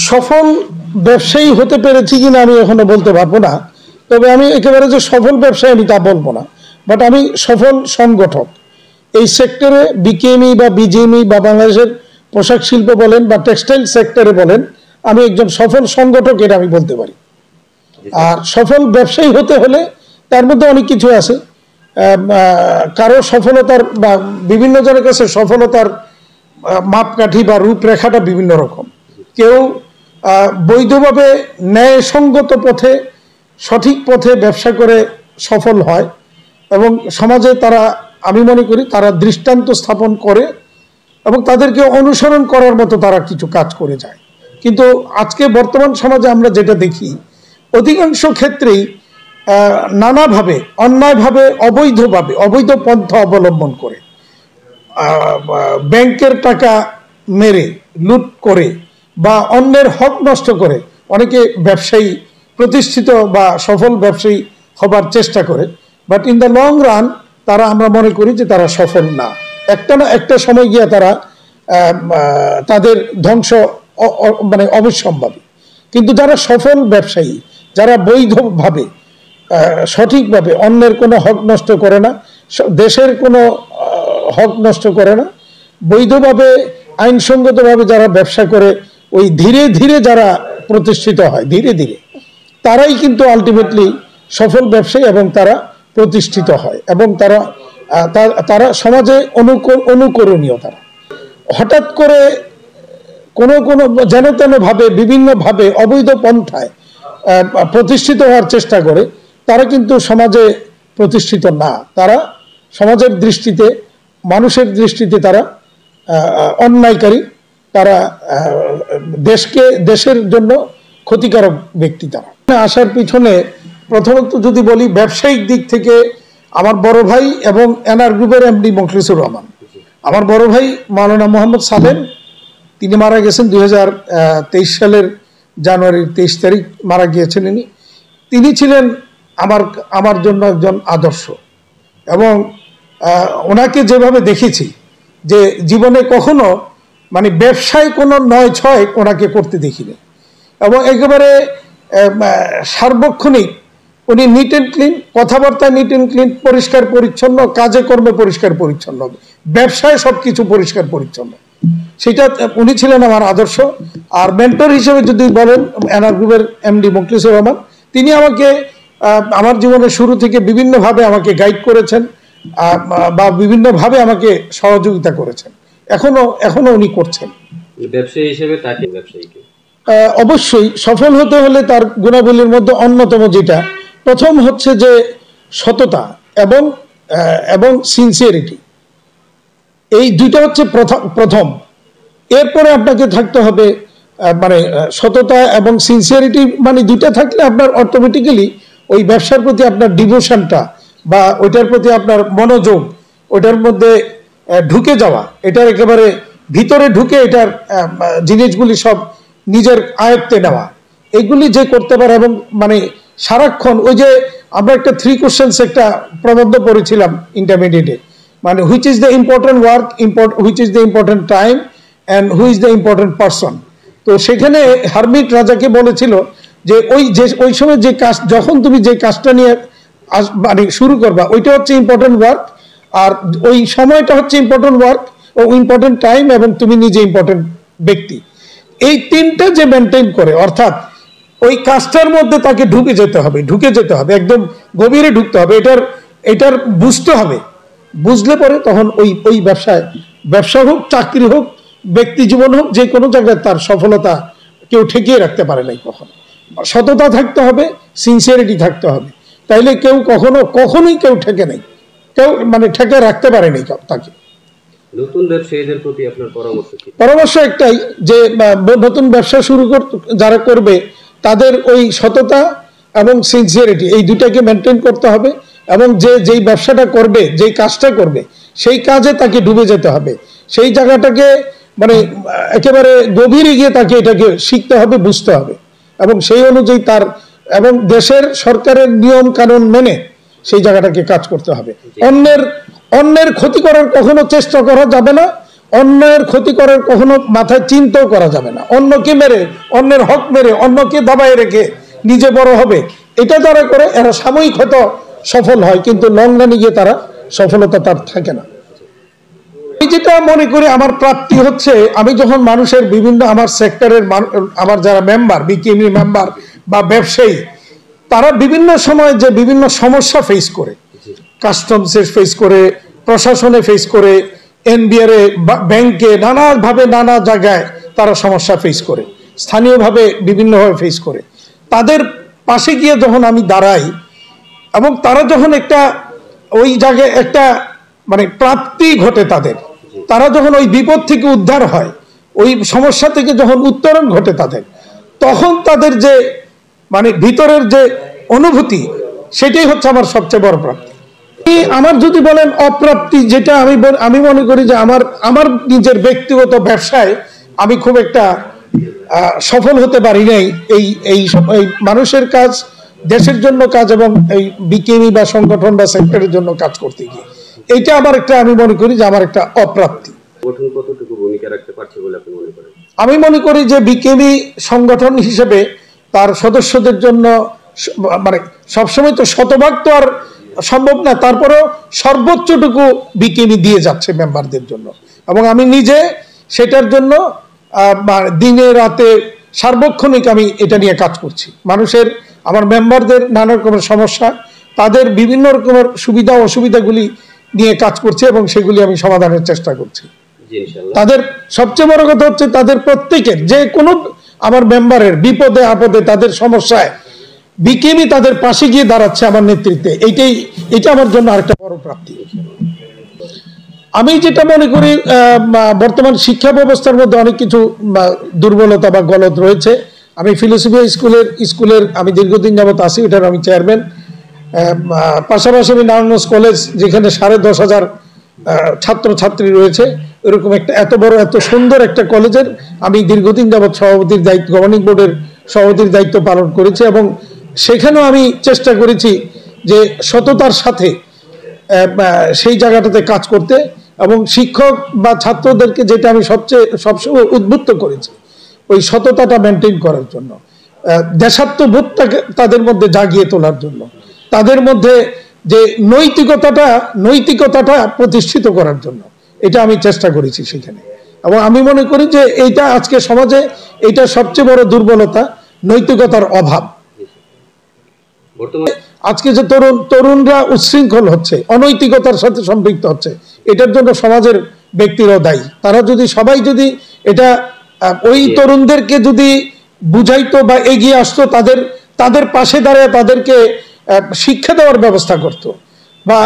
সফল ব্যবসায়ী হতে পেরেছি কিনা আমি এখনো বলতে পারবো না, তবে আমি একেবারে যে সফল ব্যবসায়ী আমি তা বলবো না, বাট আমি সফল সংগঠক। এই সেক্টরে বিকেএমই বা বিজিএমই বা বাংলাদেশের পোশাক শিল্প বলেন বা টেক্সটাইল সেক্টরে বলেন, আমি একজন সফল সংগঠক, এটা আমি বলতে পারি। আর সফল ব্যবসায়ী হতে হলে তার মধ্যে অনেক কিছু আছে। কারো সফলতার বা বিভিন্ন জনের কাছে সফলতার মাপকাঠি বা রূপরেখাটা বিভিন্ন রকম। কেউ বৈধভাবে ন্যায়সঙ্গত পথে সঠিক পথে ব্যবসা করে সফল হয় এবং সমাজে তারা, আমি মনে করি তারা দৃষ্টান্ত স্থাপন করে এবং তাদেরকে অনুসরণ করার মতো তারা কিছু কাজ করে যায়। কিন্তু আজকে বর্তমান সমাজে আমরা যেটা দেখি, অধিকাংশ ক্ষেত্রেই নানাভাবে অন্যায়ভাবে অবৈধভাবে অবৈধ পন্থা অবলম্বন করে ব্যাংকের টাকা মেরে লুট করে বা অন্যের হক নষ্ট করে অনেকে ব্যবসায়ী প্রতিষ্ঠিত বা সফল ব্যবসায়ী হবার চেষ্টা করে, but in the long run তারা, আমরা মনে করি যে তারা সফল না। একটা না একটা সময় গিয়ে তারা তাদের ধ্বংস মানে অবশ্যম্ভাবী। কিন্তু যারা সফল ব্যবসায়ী, যারা বৈধভাবে সঠিকভাবে অন্যের কোনো হক নষ্ট করে না, দেশের কোনো হক নষ্ট করে না, বৈধভাবে আইনসঙ্গতভাবে যারা ব্যবসা করে, ওই ধীরে ধীরে যারা প্রতিষ্ঠিত হয় ধীরে ধীরে, তারাই কিন্তু আলটিমেটলি সফল ব্যবসায়ী এবং তারা প্রতিষ্ঠিত হয় এবং তারা তারা সমাজে অনুকরণীয়। তারা হঠাৎ করে কোনো কোনো যেন তেনভাবে বিভিন্নভাবে অবৈধ পন্থায় প্রতিষ্ঠিত হওয়ার চেষ্টা করে, তারা কিন্তু সমাজে প্রতিষ্ঠিত না। তারা সমাজের দৃষ্টিতে, মানুষের দৃষ্টিতে তারা অন্যায়কারী, তারা দেশের জন্য ক্ষতিকারক ব্যক্তি। তারা আসার পিছনে প্রথমত যদি বলি ব্যবসায়িক দিক থেকে, আমার বড় ভাই এবং এনআর গ্রুপের এমডি মোখলেসুর রহমান, আমার বড় ভাই মাওলানা মোহাম্মদ সালেম, তিনি মারা গেছেন 2023 সালের জানুয়ারির 23 তারিখ মারা গিয়েছেন। তিনি ছিলেন আমার জন্য একজন আদর্শ এবং ওনাকে যেভাবে দেখেছি যে জীবনে কখনো মানে ব্যবসায় কোনো নয় ছয় ওনাকে করতে দেখিনি এবং একেবারে সার্বক্ষণিক উনি নিট অ্যান্ড ক্লিন, কথাবার্তা নিট অ্যান্ড ক্লিন, পরিষ্কার পরিচ্ছন্ন, কাজে কর্মে পরিষ্কার পরিচ্ছন্ন, ব্যবসায় সব কিছু পরিষ্কার পরিচ্ছন্ন। সেটা উনি ছিলেন আমার আদর্শ। আর মেন্টর হিসেবে যদি বলেন, এনআর গ্রুপের এমডি মোখলেসুর রহমান, তিনি আমাকে আমার জীবনের শুরু থেকে বিভিন্নভাবে আমাকে গাইড করেছেন বা বিভিন্নভাবে আমাকে সহযোগিতা করেছেন, এখনো উনি করছেন। ব্যবসায়ী হিসেবে তাকে ব্যবসায়ীকে অবশ্যই সফল হতে হলে তার গুণাবলীর মধ্যে অন্যতম যেটা প্রথম হচ্ছে যে সততা এবং সিনসিয়ারিটি। এই দুইটা হচ্ছে প্রথম। এরপরে আপনাকে থাকতে হবে মানে সততা এবং সিনসিয়ারিটি, মানে দুইটা থাকলে আপনার অটোমেটিক্যালি ওই ব্যবসার প্রতি আপনার ডিভোশনটা বা ওইটার প্রতি আপনার মনোযোগ, ওইটার মধ্যে ঢুকে যাওয়া, এটার একেবারে ভিতরে ঢুকে এটার জিনিসগুলি সব নিজের আয়ত্তে নেওয়া, এগুলি যে করতে পারে এবং মানে সারাক্ষণ ওই যে আমরা একটা 3 কোশ্চেন্স একটা প্রবন্ধ পড়েছিলাম ইন্টারমিডিয়েটে, মানে which is the important work, which is the important time and who is the important person. তো সেখানে হারমিট রাজাকে বলেছিল যে ওই সময় যে কাজ, যখন তুমি যে কাজটা নিয়ে মানে শুরু করবা, ওইটা হচ্ছে ইম্পর্টেন্ট ওয়ার্ক, আর ওই সময়টা হচ্ছে ইম্পর্টেন্ট ওয়ার্ক ও ইম্পর্টেন্ট টাইম, এবং তুমি নিজে ইম্পর্টেন্ট ব্যক্তি। এই তিনটা যে মেনটেন করে, অর্থাৎ ওই কাজটার মধ্যে তাকে ঢুকে যেতে হবে, একদম গভীরে ঢুকতে হবে, এটার বুঝতে হবে। বুঝলে পরে তখন ওই ব্যবসা হোক, চাকরি হোক, ব্যক্তি জীবন হোক, যে কোনো জায়গায় তার সফলতা কেউ ঠেকিয়ে রাখতে পারে নাই কখনো। সততা থাকতে হবে, সিনসিয়ারিটি থাকতে হবে, তাইলে কেউ কখনোই কেউ ঠেকে নাই, কেউ মানে ঠেকে রাখতে পারে নাই তাকে। নতুন ব্যবসায়ীদের প্রতি আপনার পরামর্শ একটাই যে নতুন ব্যবসা শুরু যারা করবে তাদের ওই সততা এবং সিনসিয়ারিটি, এই দুটাকে মেনটেন করতে হবে এবং যেই ব্যবসাটা করবে, যেই কাজটা করবে, সেই কাজে তাকে ডুবে যেতে হবে। সেই জায়গাটাকে মানে একেবারে গভীরে গিয়ে তাকে এটাকে শিখতে হবে, বুঝতে হবে এবং সেই অনুযায়ী তার এবং দেশের সরকারের নিয়ম কানুন মেনে সেই জায়গাটাকে কাজ করতে হবে। অন্যের ক্ষতি করার কখনো চেষ্টা করা যাবে না, অন্যের ক্ষতি করার কখনো মাথায় চিন্তাও করা যাবে না। অন্যকে মেরে, অন্যের হক মেরে, অন্যকে দাবায় রেখে নিজে বড় হবে, এটা যারা করে এরা সাময়িক হয়তো সফল হয়, কিন্তু লং রানে গিয়ে তারা সফলতা তার থাকে না। আমি যেটা মনে করি আমার প্রাপ্তি হচ্ছে, আমি যখন মানুষের বিভিন্ন আমার সেক্টরের আমার যারা মেম্বার, বিকেএমই মেম্বার বা ব্যবসায়ী, তারা বিভিন্ন সময় যে বিভিন্ন সমস্যা ফেস করে, কাস্টমসে ফেস করে, প্রশাসনে ফেস করে, এনবিআর ব্যাংকে নানাভাবে নানা জায়গায় তারা সমস্যা ফেস করে, স্থানীয়ভাবে বিভিন্নভাবে ফেস করে, তাদের পাশে গিয়ে যখন আমি দাঁড়াই এবং তারা যখন একটা ওই জায়গায় একটা মানে প্রাপ্তি ঘটে তাদের, তারা যখন ওই বিপদ থেকে উদ্ধার হয়, ওই সমস্যা থেকে যখন উত্তরণ ঘটে তাদের, তখন তাদের যে মানে ভিতরের যে অনুভূতি, সেটাই হচ্ছে আমার সবচেয়ে বড় প্রাপ্তি। আমার যদি বলেন অপ্রাপ্তি, যেটা আমি মনে করি যে আমার নিজের ব্যক্তিগত ব্যবসায় আমি খুব একটা সফল হতে পারি নাই এই মানুষের কাজ, দেশের জন্য কাজ এবং এই বিকেএমই বা সংগঠন বা সেক্টরের জন্য কাজ করতে গিয়ে, এইটা আমার একটা, আমি মনে করি যে আমার একটা অপ্রাপ্তি। কতটুকু ভূমিকা রাখতে পারছে বলে আপনি মনে করেন? আমি মনে করি যে বিকেএমই সংগঠন হিসেবে তার সদস্যদের জন্য মানে সবসময় তো শতভাগ তো আর সম্ভব না, তারপরেও সর্বোচ্চটুকু বিকেএমই দিয়ে যাচ্ছে মেম্বারদের জন্য, এবং আমি নিজে সেটার জন্য দিনে রাতে সার্বক্ষণিক আমি এটা নিয়ে কাজ করছি। মানুষের, আমার মেম্বারদের নানা রকমের সমস্যা, তাদের বিভিন্ন রকমের সুবিধা অসুবিধাগুলি নিয়ে কাজ করছি এবং সেগুলি আমি সমাধানের চেষ্টা করছি। তাদের সবচেয়ে বড় কথা হচ্ছে তাদের প্রত্যেকের যে কোনো আমার মেম্বারের বিপদে আপদে তাদের সমস্যায় বিকেএমই তাদের পাশে গিয়ে দাঁড়াচ্ছে আমার নেতৃত্বে, এটা আমার জন্য আরেকটা বড় প্রাপ্তি। আমি যেটা মনে করি বর্তমান শিক্ষা ব্যবস্থার মধ্যে অনেক কিছু দুর্বলতা বা গলদ রয়েছে। আমি ফিলোসফি স্কুলের আমি দীর্ঘদিন যাবত আছি, এটার আমি চেয়ারম্যান। পাশাপাশি আমি নারায়ণগঞ্জ কলেজ, যেখানে 10,500 ছাত্রছাত্রী রয়েছে, এরকম একটা এত বড় এত সুন্দর একটা কলেজের আমি দীর্ঘদিন যাবত সভাপতির দায়িত্ব, গভর্নিং বোর্ডের সভাপতির দায়িত্ব পালন করেছি, এবং সেখানেও আমি চেষ্টা করেছি যে সততার সাথে সেই জায়গাটাতে কাজ করতে, এবং শিক্ষক বা ছাত্রদেরকে যেটা আমি সবসময় উদ্বুদ্ধ করেছি ওই সততাটা মেনটেন করার জন্য, দেশাত্মবোধটাকে তাদের মধ্যে জাগিয়ে তোলার জন্য, তাদের মধ্যে যে নৈতিকতাটা প্রতিষ্ঠিত করার জন্য, এটা আমি চেষ্টা করেছি সেখানে। এবং আমি মনে করি যে এইটা আজকে সমাজে এটা সবচেয়ে বড় দুর্বলতা, নৈতিকতার অভাব। আজকে যে তরুণরা উচ্ছৃঙ্খল হচ্ছে, অনৈতিকতার সাথে সম্পৃক্ত হচ্ছে, এটার জন্য সমাজের ব্যক্তিরাও দায়ী। তারা যদি সবাই যদি এটা ওই তরুণদেরকে যদি বুঝাইতো বা এগিয়ে আসতো, তাদের পাশে দাঁড়িয়ে তাদেরকে শিক্ষা দেওয়ার ব্যবস্থা করত, বা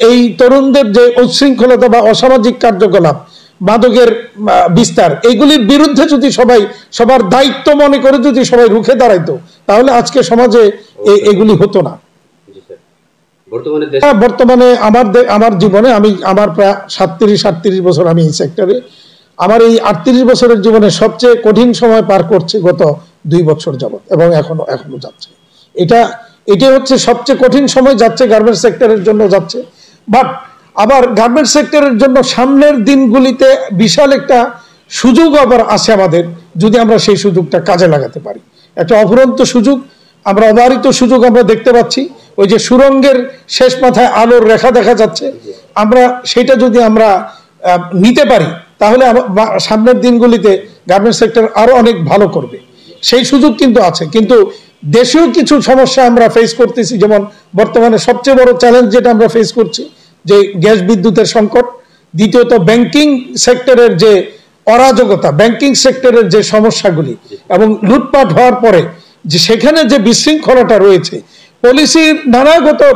এই তরুণদের যে উচ্ছৃঙ্খলতা বা অসামাজিক কার্যকলাপ, মাদকের বিস্তার, এগুলির বিরুদ্ধে যদি সবার দায়িত্ব মনে করে যদি সবাই রুখে দাঁড়াইতো, তাহলে আজকে সমাজে এগুলি হতো না। বর্তমানে আমার জীবনে আমার প্রায় 37-38 বছর আমি এই সেক্টরে, আমার এই 38 বছরের জীবনে সবচেয়ে কঠিন সময় পার করছে গত 2 বছর যাবত, এবং এখনো যাচ্ছে। এটা হচ্ছে সবচেয়ে কঠিন সময় যাচ্ছে গার্মেন্টস সেক্টরের জন্য যাচ্ছে। বাট আবার গার্মেন্টস সেক্টরের জন্য সামনের দিনগুলিতে বিশাল একটা সুযোগ আবার আছে আমাদের, যদি আমরা সেই সুযোগটা কাজে লাগাতে পারি। একটা অফুরন্ত সুযোগ, আমরা অবারিত সুযোগ আমরা দেখতে পাচ্ছি। ওই যে সুরঙ্গের শেষ মাথায় আলোর রেখা দেখা যাচ্ছে, আমরা সেটা যদি আমরা নিতে পারি, তাহলে সামনের দিনগুলিতে গার্মেন্টস সেক্টর আরো অনেক ভালো করবে। সেই সুযোগ কিন্তু আছে, কিন্তু দেশেও কিছু সমস্যা আমরা ফেস করতেছি। যেমন বর্তমানে সবচেয়ে বড় চ্যালেঞ্জ যেটা আমরা ফেস করছি, যে গ্যাস বিদ্যুতের সংকট, দ্বিতীয়ত ব্যাংকিং সেক্টরের যে অরাজকতা, ব্যাংকিং সেক্টরের যে সমস্যাগুলি, এবং লুটপাট হওয়ার পরে যে সেখানে যে বিশৃঙ্খলাটা রয়েছে,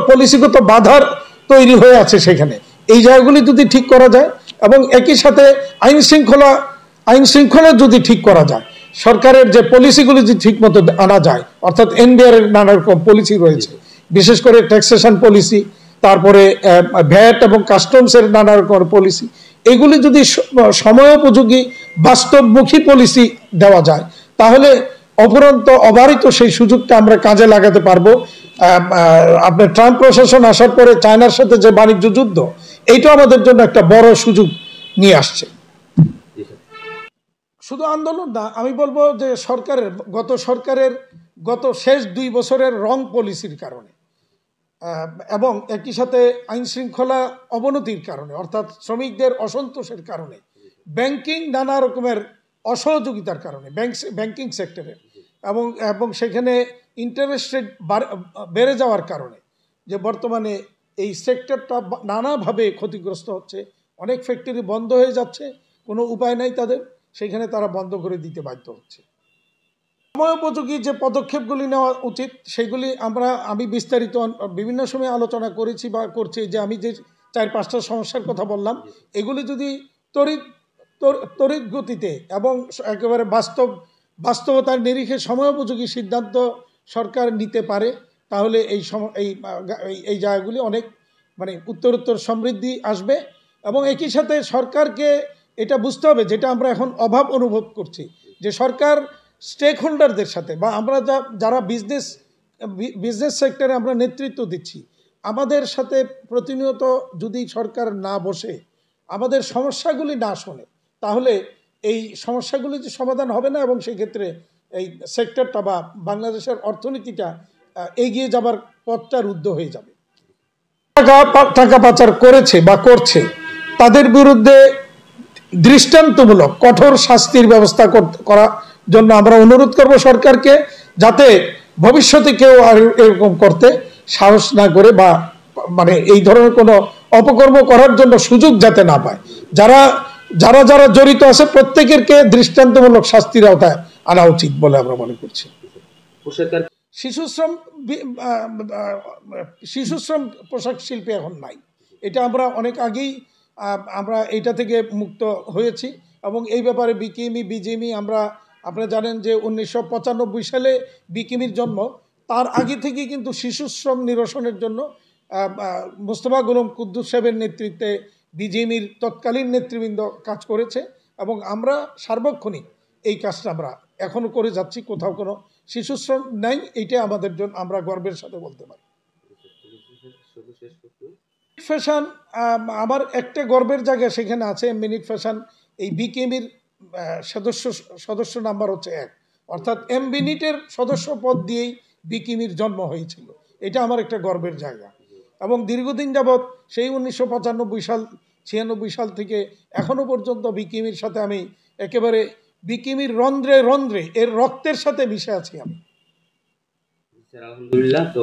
পলিসিগত বাধার তৈরি হয়ে আছে সেখানে, এই জায়গাগুলি যদি ঠিক করা যায়, এবং একই সাথে আইন শৃঙ্খলা যদি ঠিক করা যায়, সরকারের যে পলিসিগুলি যদি ঠিক মতো আনা যায়, অর্থাৎ এনবিআর এর নানা রকম পলিসি রয়েছে, বিশেষ করে ট্যাক্সেশন পলিসি, তারপরে ভ্যাট এবং কাস্টমস এর নানা রকমের পলিসি, এগুলি যদি সময়োপযোগী বাস্তবমুখী পলিসি দেওয়া যায়, তাহলে অপরন্ত অবারিত সেই সুযোগটা আমরা কাজে লাগাতে পারবো। আপনার ট্রাম্প প্রশাসন আসার পরে চায়নার সাথে যে বাণিজ্য যুদ্ধ, এইটা আমাদের জন্য একটা বড় সুযোগ নিয়ে আসছে। শুধু আন্দোলন না, আমি বলবো যে সরকারের গত শেষ 2 বছরের রং পলিসির কারণে এবং একই সাথে আইন শৃঙ্খলা অবনতির কারণে, অর্থাৎ শ্রমিকদের অসন্তোষের কারণে, ব্যাংকিং নানা রকমের অসহযোগিতার কারণে ব্যাংকিং সেক্টরের এবং সেখানে ইন্টারেস্ট রেট বেড়ে যাওয়ার কারণে যে বর্তমানে এই সেক্টরটা নানাভাবে ক্ষতিগ্রস্ত হচ্ছে। অনেক ফ্যাক্টরি বন্ধ হয়ে যাচ্ছে, কোনো উপায় নাই তাদের, সেখানে তারা বন্ধ করে দিতে বাধ্য হচ্ছে। সময়োপযোগী যে পদক্ষেপগুলি নেওয়া উচিত সেগুলি আমি বিস্তারিত বিভিন্ন সময় আলোচনা করেছি বা করছি, যে আমি যে 4-5টা সমস্যার কথা বললাম, এগুলি যদি তড়িৎ গতিতে এবং একেবারে বাস্তবতার নিরিখে সময়োপযোগী সিদ্ধান্ত সরকার নিতে পারে, তাহলে এই জায়গাগুলি অনেক উত্তরোত্তর সমৃদ্ধি আসবে। এবং একই সাথে সরকারকে এটা বুঝতে হবে, যেটা আমরা এখন অভাব অনুভব করছি, যে সরকার স্টেক হোল্ডারদের সাথে বা আমরা যারা বিজনেস সেক্টরে আমরা নেতৃত্ব দিচ্ছি, আমাদের সাথে প্রতিনিয়ত যদি সরকার না বসে, আমাদের সমস্যাগুলি না শোনে, তাহলে এই সমস্যাগুলি যে সমাধান হবে না এবং সেই ক্ষেত্রে এই সেক্টরটা বা বাংলাদেশের অর্থনীতিটা এগিয়ে যাবার পথটা রুদ্ধ হয়ে যাবে। টাকা পাচার করেছে বা করছে, তাদের বিরুদ্ধে দৃষ্টান্তমূলক কঠোর শাস্তির ব্যবস্থা করার জন্য আমরা অনুরোধ করব সরকারকে, যাতে ভবিষ্যতে কেউ আর এরকম করতে সাহস না করে বা এই ধরনের কোনো অপকর্ম করার জন্য সুযোগ যাতে না পায়। যারা জড়িত আছে প্রত্যেকেরকে দৃষ্টান্তমূলক শাস্তির আওতায় আনা উচিত বলে আমরা মনে করছি। শিশুশ্রম পোশাক শিল্পে এখন নাই, এটা আমরা অনেক আগেই আমরা এটা থেকে মুক্ত হয়েছি এবং এই ব্যাপারে বিজিএমই আপনারা জানেন যে 1995 সালে বিকিমির জন্ম। তার আগে থেকে কিন্তু শিশুশ্রম নিরসনের জন্য মোস্তফা গোলাম কুদ্দুস সাহেবের নেতৃত্বে বিজিএমইর তৎকালীন নেতৃবৃন্দ কাজ করেছে এবং আমরা সার্বক্ষণিক এই কাজটা আমরা এখনো করে যাচ্ছি। কোথাও কোনো শিশুশ্রম নাই, এইটা আমাদের জন্য আমরা গর্বের সাথে বলতে পারি। ফ্যাশন আমার একটা গর্বের জায়গা সেখানে আছে। মিনিট ফ্যাশন এই বিকেএমির সদস্য নাম্বার হচ্ছে 1, অর্থাৎ মিনিটের সদস্য পদ দিয়েই বিকেএমির জন্ম হয়েছিল। এটা আমার একটা গর্বের জায়গা এবং দীর্ঘদিন যাবৎ সেই 1995-96 সাল থেকে এখনো পর্যন্ত বিকেএমির সাথে আমি একেবারে বিকেএমির রন্ধ্রে রন্ধ্রে এর রক্তের সাথে মিশে আছি আমি। আলহামদুলিল্লাহ, তো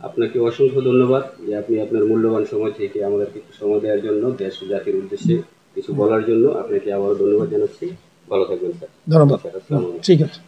আপনাকে অসংখ্য ধন্যবাদ যে আপনি আপনার মূল্যবান সময় থেকে আমাদের কিছু সময় দেওয়ার জন্য, দেশ ও জাতির উদ্দেশ্যে কিছু বলার জন্য আপনাকে আবারও ধন্যবাদ জানাচ্ছি। ভালো থাকবেন স্যার। ধন্যবাদ। ঠিক আছে।